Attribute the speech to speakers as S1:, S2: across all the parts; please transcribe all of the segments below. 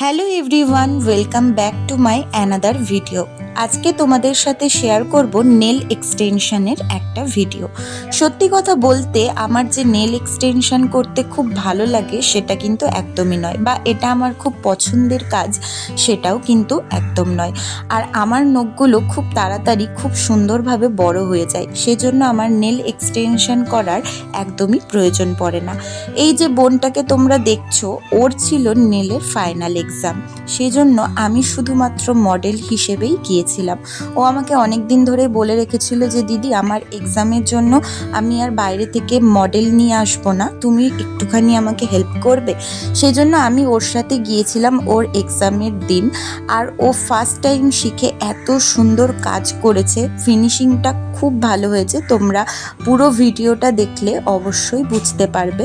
S1: Hello everyone, welcome back to my another video. আজকে তোমাদের সাথে শেয়ার করব নেল এক্সটেনশনের একটা ভিডিও। সত্যি কথা বলতে আমার যে নেল এক্সটেনশন করতে খুব ভালো লাগে সেটা কিন্তু একদমই নয়, বা এটা আমার খুব পছন্দের কাজ সেটাও কিন্তু একদম নয়। আর আমার নখগুলো খুব তাড়াতাড়ি খুব সুন্দরভাবে বড় হয়ে যায়, সেজন্য আমার নেল এক্সটেনশন করার একদমই প্রয়োজন পড়ে না। এই যে বোনটাকে তোমরা দেখছো, ওর ছিল নেলের ফাইনাল এক্সাম, সেজন্য আমি শুধুমাত্র মডেল হিসেবেই গিয়েছিলাম। ও আমাকে অনেক দিন ধরে বলে রেখেছিল যে দিদি, আমার এক্সামের জন্য আমি আর বাইরে থেকে মডেল নিয়ে আসবো না, তুমি একটুখানি আমাকে হেল্প করবে। সেজন্য আমি ওর সাথে গিয়েছিলাম ওর এক্সামের দিন। আর ও ফার্স্ট টাইম শিখে এত সুন্দর কাজ করেছে, ফিনিশিংটা খুব ভালো হয়েছে। তোমরা পুরো ভিডিওটা দেখলে অবশ্যই বুঝতে পারবে।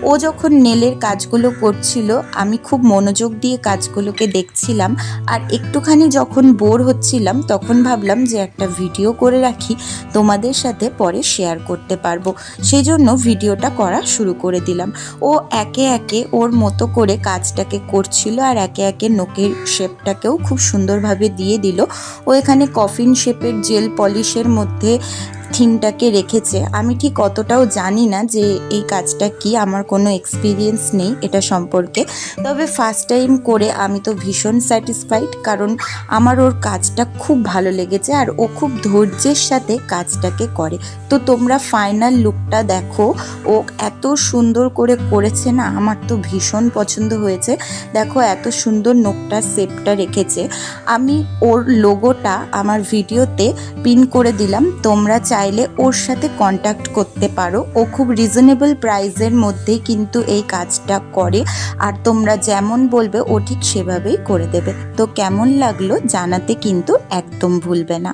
S1: ও যখন নেলের কাজগুলো করছিল আমি খুব মনোযোগ দিয়ে কাজগুলোকে দেখছিলাম, আর একটুখানি যখন বোর হচ্ছিলাম তখন ভাবলাম যে একটা ভিডিও করে রাখি, তোমাদের সাথে পরে শেয়ার করতে পারবো। সেই জন্য ভিডিওটা করা শুরু করে দিলাম। ও একে একে ওর মতো করে কাজটাকে করছিল, আর একে একে নখের শেপটাকেও খুব সুন্দরভাবে দিয়ে দিল। ও এখানে কফিন শেপের জেল পলিশের মধ্যে থিমটাকে রেখেছে। আমি ঠিক অতটাও জানি না যে এই কাজটা কি, আমার কোনো এক্সপিরিয়েন্স নেই এটা সম্পর্কে। তবে ফার্স্ট টাইম করে আমি তো ভীষণ স্যাটিসফাইড, কারণ আমার ওর কাজটা খুব ভালো লেগেছে আর ও খুব ধৈর্যের সাথে কাজটাকে করে। তো তোমরা ফাইনাল লুকটা দেখো, ও এত সুন্দর করে করেছে না, আমার তো ভীষণ পছন্দ হয়েছে। দেখো এত সুন্দর নখটার শেপটা রেখেছে। আমি ওর লোগোটা আমার ভিডিওতে পিন করে দিলাম, তোমরা চাইলে ওর সাথে কন্ট্যাক্ট করতে পারো। ও খুব রিজনেবল প্রাইসের মধ্যেই কিন্তু এই কাজটা করে, আর তোমরা যেমন বলবে ও ঠিক সেভাবেই করে দেবে। তো কেমন লাগলো জানাতে কিন্তু একদম ভুলবে না।